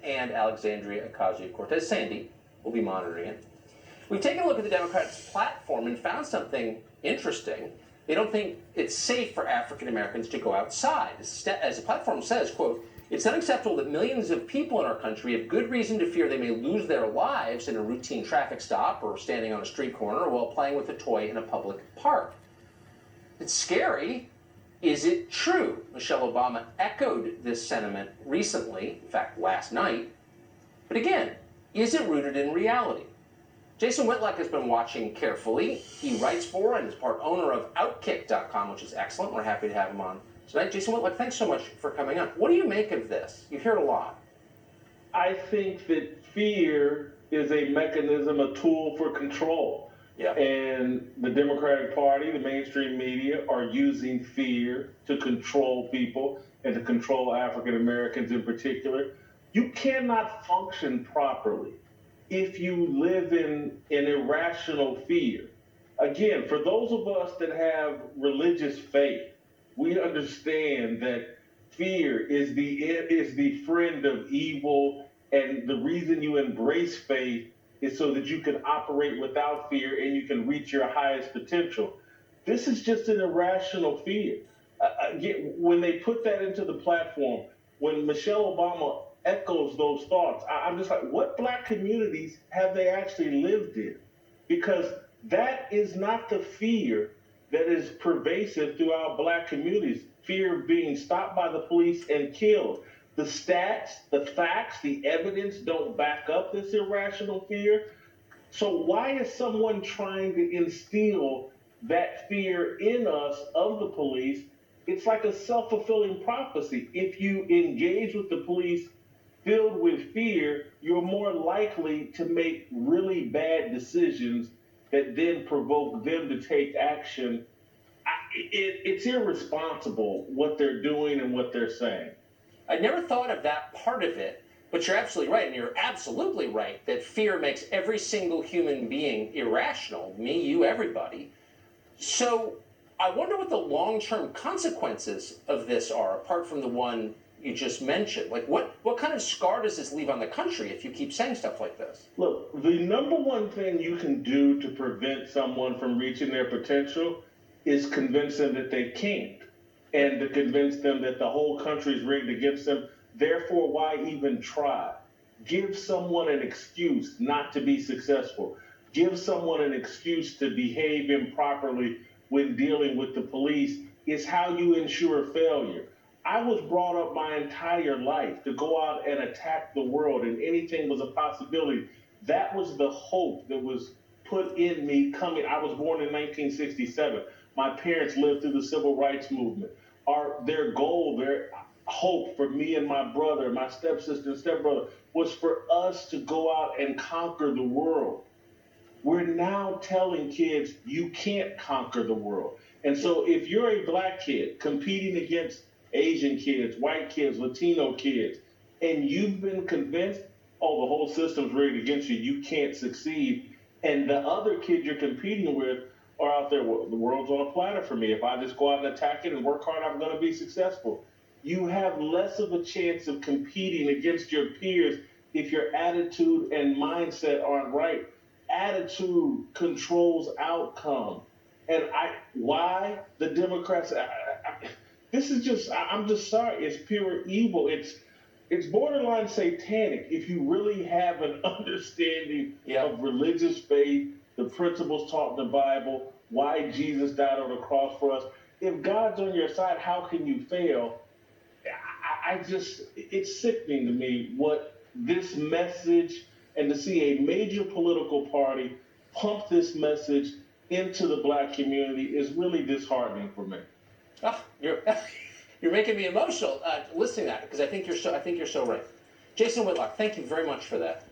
and Alexandria Ocasio-Cortez. Sandy will be monitoring it. We've taken a look at the Democrats' platform and found something interesting. They don't think it's safe for African Americans to go outside. As the platform says, quote, "It's unacceptable that millions of people in our country have good reason to fear they may lose their lives in a routine traffic stop or standing on a street corner while playing with a toy in a public park." It's scary. Is it true? Michelle Obama echoed this sentiment recently, in fact, last night. But again, is it rooted in reality? Jason Whitlock has been watching carefully. He writes for and is part owner of Outkick.com, which is excellent. We're happy to have him on tonight. Jason Whitlock, thanks so much for coming on. What do you make of this? You hear it a lot. I think that fear is a mechanism, a tool for control. Yeah. And the Democratic Party, the mainstream media, are using fear to control people and to control African Americans in particular. You cannot function properly if you live in an irrational fear. Again, for those of us that have religious faith, we understand that fear is the friend of evil, and the reason you embrace faith is so that you can operate without fear and you can reach your highest potential. This is just an irrational fear. When they put that into the platform, when Michelle Obama echoes those thoughts, I'm just like, what Black communities have they actually lived in? Because that is not the fear that is pervasive throughout Black communities. Fear of being stopped by the police and killed. The stats, the facts, the evidence don't back up this irrational fear. So why is someone trying to instill that fear in us of the police? It's like a self-fulfilling prophecy. If you engage with the police filled with fear, you're more likely to make really bad decisions that then provoke them to take action. It's irresponsible what they're doing and what they're saying. I never thought of that part of it, but you're absolutely right, and you're absolutely right that fear makes every single human being irrational, me, you, everybody. So I wonder what the long-term consequences of this are, apart from the one you just mentioned. Like, what kind of scar does this leave on the country if you keep saying stuff like this? Look, the number one thing you can do to prevent someone from reaching their potential is convince them that they can't, and to convince them that the whole country is rigged against them. Therefore, why even try? Give someone an excuse not to be successful. Give someone an excuse to behave improperly when dealing with the police is how you ensure failure. I was brought up my entire life to go out and attack the world, and anything was a possibility. That was the hope that was put in me coming. I was born in 1967. My parents lived through the civil rights movement. Their goal, their hope for me and my brother, my stepsister and stepbrother, was for us to go out and conquer the world. We're now telling kids you can't conquer the world. And so if you're a Black kid competing against Asian kids, white kids, Latino kids, and you've been convinced, oh, the whole system's rigged against you, you can't succeed, and the other kids you're competing with are out there, well, the world's on a platter for me. If I just go out and attack it and work hard, I'm going to be successful. You have less of a chance of competing against your peers if your attitude and mindset aren't right. Attitude controls outcome. And why the Democrats, this is just, I'm just sorry, it's pure evil. It's borderline satanic if you really have an understanding of religious faith, the principles taught in the Bible, why Jesus died on the cross for us. If God's on your side, how can you fail? It's sickening to me what this message, and to see a major political party pump this message into the Black community is really disheartening for me. Oh, you're making me emotional listening to that, because I think you're so right. Jason Whitlock, thank you very much for that.